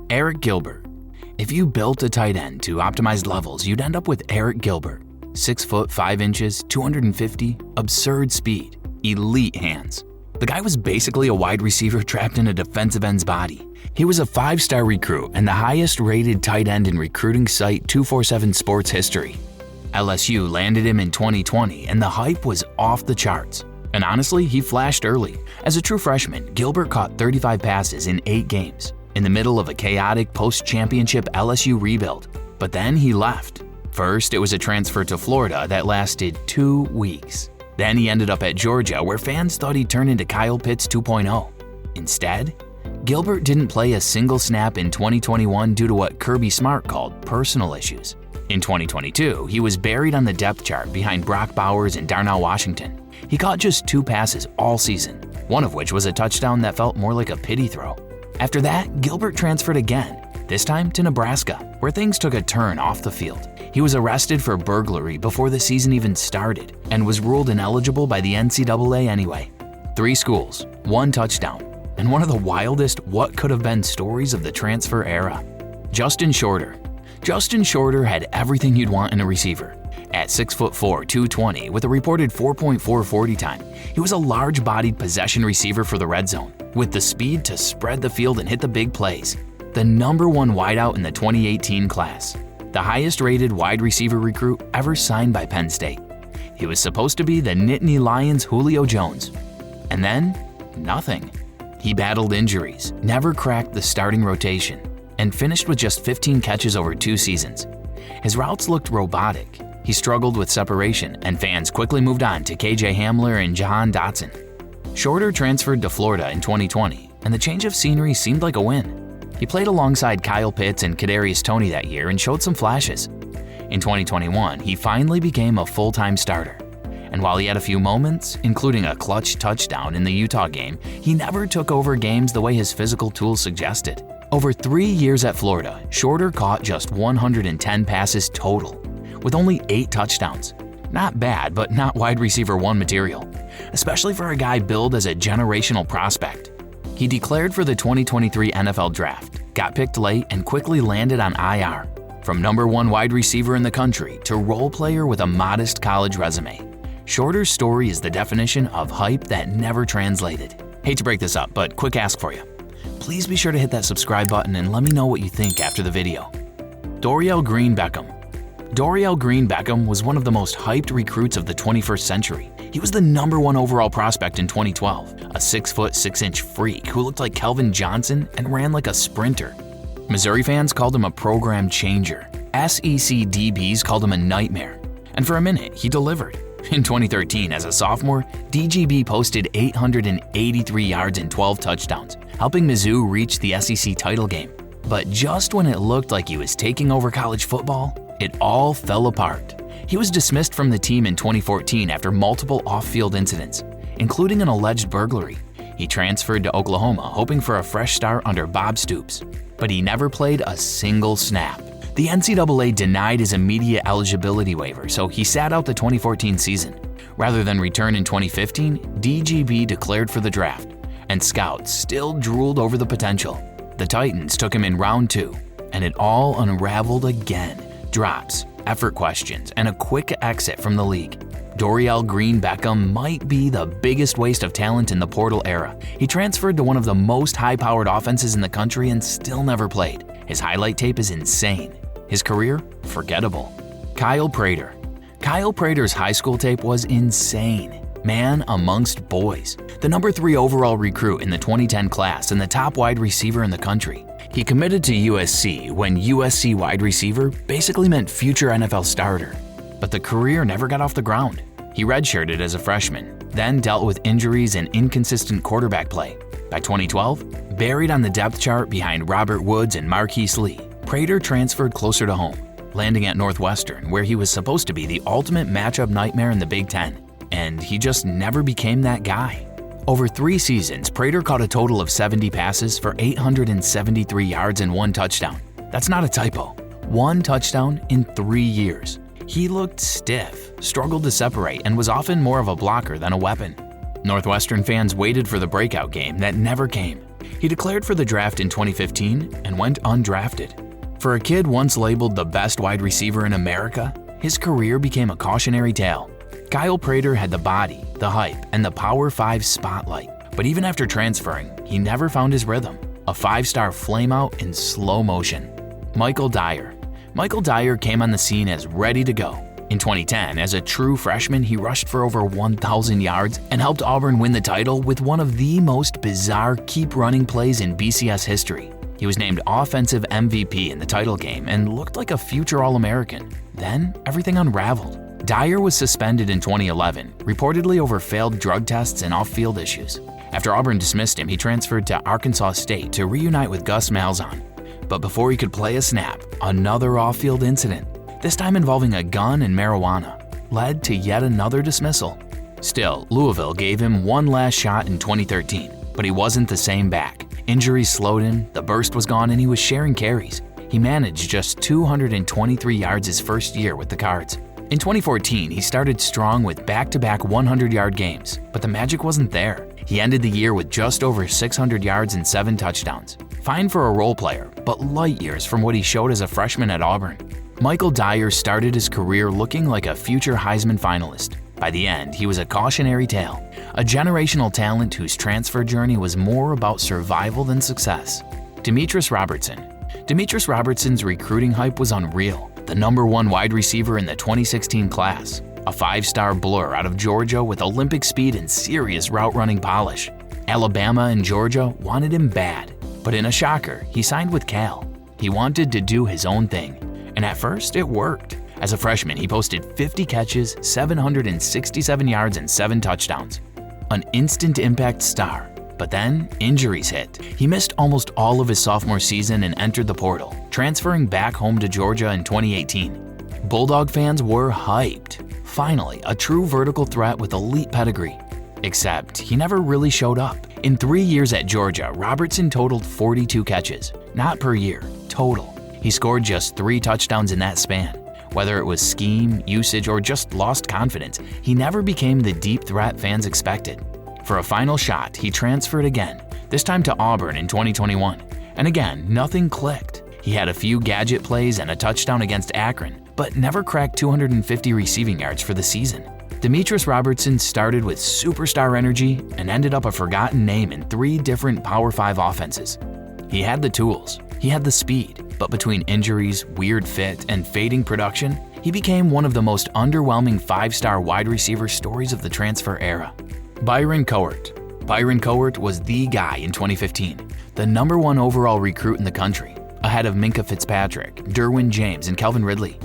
Arik Gilbert. If you built a tight end to optimized levels, you'd end up with Arik Gilbert. 6 foot 5 inches, 250, absurd speed, elite hands. The guy was basically a wide receiver trapped in a defensive end's body. He was a 5-star recruit and the highest rated tight end in recruiting site 247 Sports history. LSU landed him in 2020 and the hype was off the charts. And honestly, he flashed early. As a true freshman, Gilbert caught 35 passes in 8 games, in the middle of a chaotic post-championship LSU rebuild. But then he left. First, it was a transfer to Florida that lasted 2 weeks. Then he ended up at Georgia, where fans thought he'd turn into Kyle Pitts 2.0. Instead, Gilbert didn't play a single snap in 2021 due to what Kirby Smart called personal issues. In 2022, he was buried on the depth chart behind Brock Bowers and Darnell Washington. He caught just 2 passes all season, one of which was a touchdown that felt more like a pity throw. After that, Gilbert transferred again, this time to Nebraska, where things took a turn off the field. He was arrested for burglary before the season even started and was ruled ineligible by the NCAA anyway. 3 schools, 1 touchdown, and one of the wildest what could have been stories of the transfer era. Justin Shorter. Justin Shorter had everything you'd want in a receiver. At 6'4", 220, with a reported 4.4 40 time, he was a large-bodied possession receiver for the red zone, with the speed to spread the field and hit the big plays. The number 1 wideout in the 2018 class. The highest-rated wide receiver recruit ever signed by Penn State. He was supposed to be the Nittany Lions' Julio Jones. And then, nothing. He battled injuries, never cracked the starting rotation, and finished with just 15 catches over 2 seasons. His routes looked robotic. He struggled with separation, and fans quickly moved on to KJ Hamler and Jahan Dotson. Shorter transferred to Florida in 2020, and the change of scenery seemed like a win. He played alongside Kyle Pitts and Kadarius Toney that year and showed some flashes. In 2021, he finally became a full-time starter. And while he had a few moments, including a clutch touchdown in the Utah game, he never took over games the way his physical tools suggested. Over 3 years at Florida, Shorter caught just 110 passes total, with only 8 touchdowns. Not bad, but not wide receiver 1 material, especially for a guy billed as a generational prospect. He declared for the 2023 NFL Draft, got picked late, and quickly landed on IR. From number 1 wide receiver in the country to role player with a modest college resume, Shorter's story is the definition of hype that never translated. Hate to break this up, but quick ask for you. Please be sure to hit that subscribe button and let me know what you think after the video. Dorial Green-Beckham. Dorial Green-Beckham was one of the most hyped recruits of the 21st century. He was the number 1 overall prospect in 2012, a 6 foot 6 inch freak who looked like Kelvin Johnson and ran like a sprinter. Missouri fans called him a program changer. SEC DBs called him a nightmare. And for a minute, he delivered. In 2013, as a sophomore, DGB posted 883 yards and 12 touchdowns, helping Mizzou reach the SEC title game. But just when it looked like he was taking over college football, it all fell apart. He was dismissed from the team in 2014 after multiple off-field incidents, including an alleged burglary. He transferred to Oklahoma, hoping for a fresh start under Bob Stoops, but he never played a single snap. The NCAA denied his immediate eligibility waiver, so he sat out the 2014 season. Rather than return in 2015, DGB declared for the draft, and scouts still drooled over the potential. The Titans took him in round 2, and it all unraveled again. Drops, effort questions, and a quick exit from the league. Dorial Green-Beckham might be the biggest waste of talent in the portal era. He transferred to one of the most high-powered offenses in the country and still never played. His highlight tape is insane. His career, forgettable. Kyle Prater. Kyle Prater's high school tape was insane. Man amongst boys. The number 3 overall recruit in the 2010 class and the top wide receiver in the country. He committed to USC when USC wide receiver basically meant future NFL starter. But the career never got off the ground. He redshirted as a freshman, then dealt with injuries and inconsistent quarterback play. By 2012, buried on the depth chart behind Robert Woods and Marquise Lee, Prater transferred closer to home, landing at Northwestern, where he was supposed to be the ultimate matchup nightmare in the Big Ten. And he just never became that guy. Over 3 seasons, Prater caught a total of 70 passes for 873 yards and 1 touchdown. That's not a typo. 1 touchdown in 3 years. He looked stiff, struggled to separate, and was often more of a blocker than a weapon. Northwestern fans waited for the breakout game that never came. He declared for the draft in 2015 and went undrafted. For a kid once labeled the best wide receiver in America, his career became a cautionary tale. Kyle Prater had the body, the hype, and the Power 5 spotlight. But even after transferring, he never found his rhythm. A 5-star flameout in slow motion. Michael Dyer. Michael Dyer came on the scene as ready to go. In 2010, as a true freshman, he rushed for over 1,000 yards and helped Auburn win the title with one of the most bizarre keep-running plays in BCS history. He was named Offensive MVP in the title game and looked like a future All-American. Then, everything unraveled. Dyer was suspended in 2011, reportedly over failed drug tests and off-field issues. After Auburn dismissed him, he transferred to Arkansas State to reunite with Gus Malzahn. But before he could play a snap, another off-field incident, this time involving a gun and marijuana, led to yet another dismissal. Still, Louisville gave him one last shot in 2013, but he wasn't the same back. Injuries slowed him, the burst was gone, and he was sharing carries. He managed just 223 yards his first year with the Cards. In 2014, he started strong with back-to-back 100-yard games, but the magic wasn't there. He ended the year with just over 600 yards and 7 touchdowns. Fine for a role player, but light years from what he showed as a freshman at Auburn. Michael Dyer started his career looking like a future Heisman finalist. By the end, he was a cautionary tale, a generational talent whose transfer journey was more about survival than success. Demetris Robertson. Demetris Robertson's recruiting hype was unreal. The #1 wide receiver in the 2016 class, a 5-star blur out of Georgia with Olympic speed and serious route-running polish. Alabama and Georgia wanted him bad, but in a shocker, he signed with Cal. He wanted to do his own thing, and at first it worked. As a freshman, he posted 50 catches, 767 yards, and 7 touchdowns. An instant impact star. But then, injuries hit. He missed almost all of his sophomore season and entered the portal, transferring back home to Georgia in 2018. Bulldog fans were hyped. Finally, a true vertical threat with elite pedigree. Except, he never really showed up. In 3 years at Georgia, Robertson totaled 42 catches. Not per year, total. He scored just 3 touchdowns in that span. Whether it was scheme, usage, or just lost confidence, he never became the deep threat fans expected. For a final shot, he transferred again, this time to Auburn in 2021. And again, nothing clicked. He had a few gadget plays and a touchdown against Akron, but never cracked 250 receiving yards for the season. Demetris Robertson started with superstar energy and ended up a forgotten name in 3 different Power 5 offenses. He had the tools, he had the speed, but between injuries, weird fit, and fading production, he became one of the most underwhelming 5-star wide receiver stories of the transfer era. Byron Cowart. Byron Cowart was the guy in 2015, the #1 overall recruit in the country, ahead of Minkah Fitzpatrick, Derwin James, and Calvin Ridley.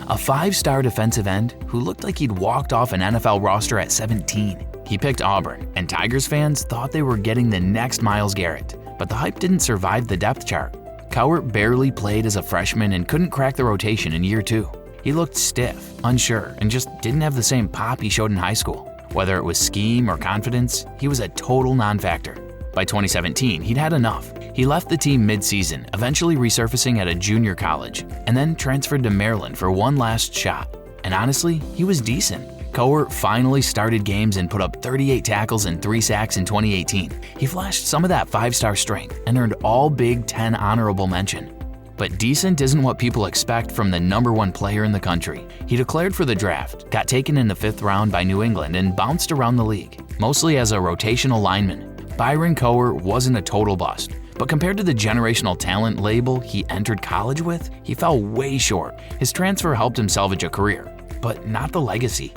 A 5-star defensive end who looked like he'd walked off an NFL roster at 17. He picked Auburn, and Tigers fans thought they were getting the next Myles Garrett, but the hype didn't survive the depth chart. Cowart barely played as a freshman and couldn't crack the rotation in year 2. He looked stiff, unsure, and just didn't have the same pop he showed in high school. Whether it was scheme or confidence, he was a total non-factor. By 2017, he'd had enough. He left the team mid-season, eventually resurfacing at a junior college, and then transferred to Maryland for one last shot. And honestly, he was decent. Cowart finally started games and put up 38 tackles and 3 sacks in 2018. He flashed some of that 5-star strength and earned all Big Ten honorable mention. But decent isn't what people expect from the #1 player in the country. He declared for the draft, got taken in the 5th round by New England, and bounced around the league, mostly as a rotational lineman. Byron Cowart wasn't a total bust, but compared to the generational talent label he entered college with, he fell way short. His transfer helped him salvage a career, but not the legacy.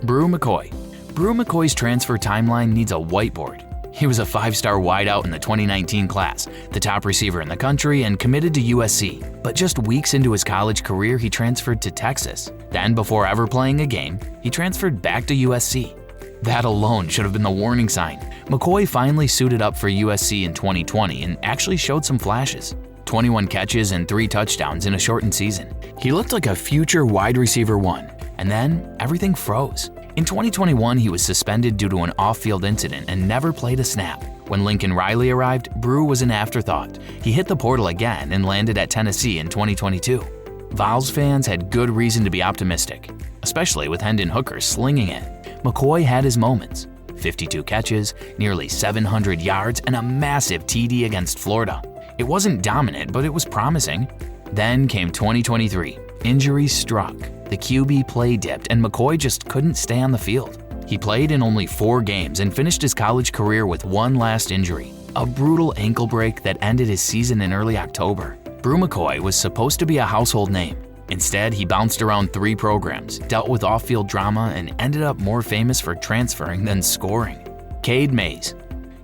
Brew McCoy. Brew McCoy's transfer timeline needs a whiteboard. He was a 5-star wideout in the 2019 class, the top receiver in the country, and committed to USC. But just weeks into his college career, he transferred to Texas. Then, before ever playing a game, he transferred back to USC. That alone should have been the warning sign. McCoy finally suited up for USC in 2020 and actually showed some flashes. 21 catches and 3 touchdowns in a shortened season. He looked like a future wide receiver 1, and then everything froze. In 2021, he was suspended due to an off-field incident and never played a snap. When Lincoln Riley arrived, Brew was an afterthought. He hit the portal again and landed at Tennessee in 2022. Vols fans had good reason to be optimistic, especially with Hendon Hooker slinging it. McCoy had his moments. 52 catches, nearly 700 yards, and a massive TD against Florida. It wasn't dominant, but it was promising. Then came 2023. Injuries struck. The QB play dipped, and McCoy just couldn't stay on the field. He played in only 4 games and finished his college career with one last injury, a brutal ankle break that ended his season in early October. Brew McCoy was supposed to be a household name. Instead, he bounced around 3 programs, dealt with off-field drama, and ended up more famous for transferring than scoring. Cade Mays.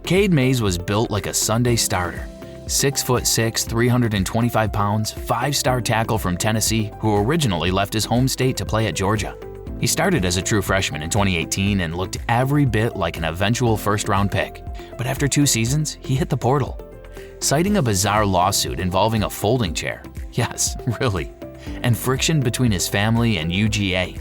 Cade Mays was built like a Sunday starter. 6'6", 325 pounds, 5-star tackle from Tennessee who originally left his home state to play at Georgia. He started as a true freshman in 2018 and looked every bit like an eventual first-round pick. But after 2 seasons, he hit the portal. Citing a bizarre lawsuit involving a folding chair, yes, really, and friction between his family and UGA.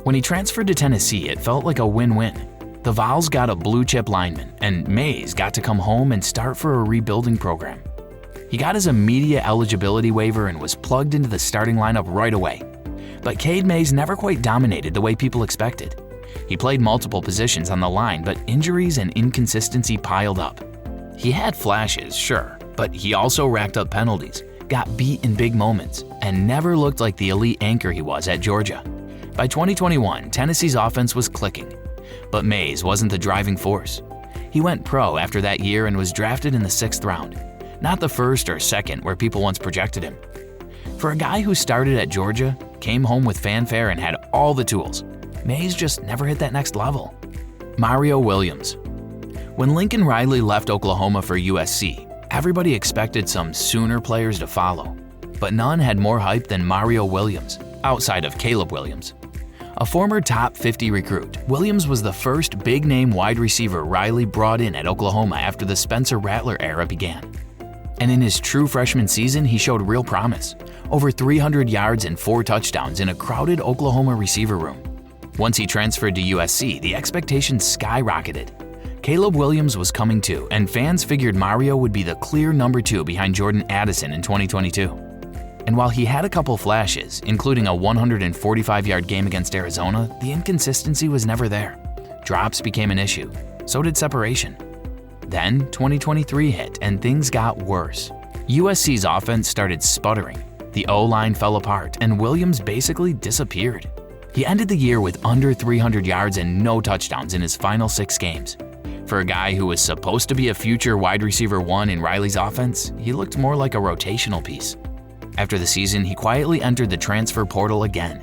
When he transferred to Tennessee, it felt like a win-win. The Vols got a blue-chip lineman, and Mays got to come home and start for a rebuilding program. He got his immediate eligibility waiver and was plugged into the starting lineup right away. But Cade Mays never quite dominated the way people expected. He played multiple positions on the line, but injuries and inconsistency piled up. He had flashes, sure, but he also racked up penalties, got beat in big moments, and never looked like the elite anchor he was at Georgia. By 2021, Tennessee's offense was clicking. But Mays wasn't the driving force. He went pro after that year and was drafted in the 6th round, not the 1st or 2nd where people once projected him. For a guy who started at Georgia, came home with fanfare and had all the tools, Mays just never hit that next level. Mario Williams. When Lincoln Riley left Oklahoma for USC, everybody expected some Sooner players to follow, but none had more hype than Mario Williams, outside of Caleb Williams. A former top 50 recruit, Williams was the first big-name wide receiver Riley brought in at Oklahoma after the Spencer Rattler era began. And in his true freshman season, he showed real promise. Over 300 yards and 4 touchdowns in a crowded Oklahoma receiver room. Once he transferred to USC, the expectations skyrocketed. Caleb Williams was coming too, and fans figured Mario would be the clear number 2 behind Jordan Addison in 2022. And while he had a couple flashes, including a 145-yard game against Arizona, the inconsistency was never there. Drops became an issue. So did separation. Then 2023 hit and things got worse. USC's offense started sputtering. The O-line fell apart and Williams basically disappeared. He ended the year with under 300 yards and no touchdowns in his final 6 games. For a guy who was supposed to be a future wide receiver 1 in Riley's offense, he looked more like a rotational piece. After the season, he quietly entered the transfer portal again.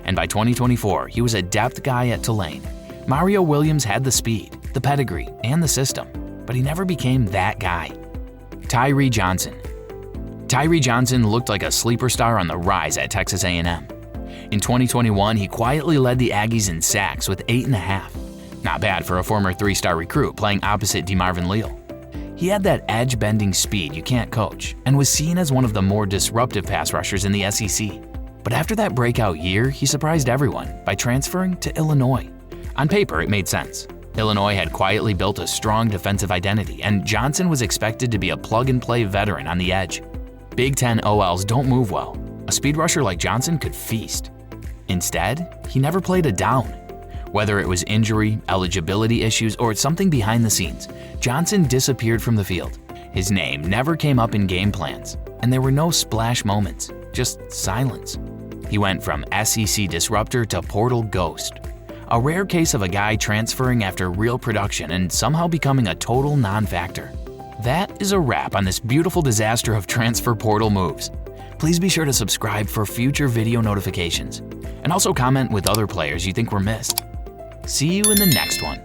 And by 2024, he was a depth guy at Tulane. Mario Williams had the speed, the pedigree, and the system, but he never became that guy. Tyree Johnson. Tyree Johnson looked like a sleeper star on the rise at Texas A&M. In 2021, he quietly led the Aggies in sacks with 8.5. Not bad for a former 3-star recruit playing opposite DeMarvin Leal. He had that edge-bending speed you can't coach and was seen as one of the more disruptive pass rushers in the SEC. But after that breakout year, he surprised everyone by transferring to Illinois. On paper, it made sense. Illinois had quietly built a strong defensive identity, and Johnson was expected to be a plug-and-play veteran on the edge. Big Ten OLs don't move well. A speed rusher like Johnson could feast. Instead, he never played a down. Whether it was injury, eligibility issues, or something behind the scenes, Johnson disappeared from the field. His name never came up in game plans, and there were no splash moments, just silence. He went from SEC disruptor to portal ghost. A rare case of a guy transferring after real production and somehow becoming a total non-factor. That is a wrap on this beautiful disaster of transfer portal moves. Please be sure to subscribe for future video notifications, and also comment with other players you think were missed. See you in the next one.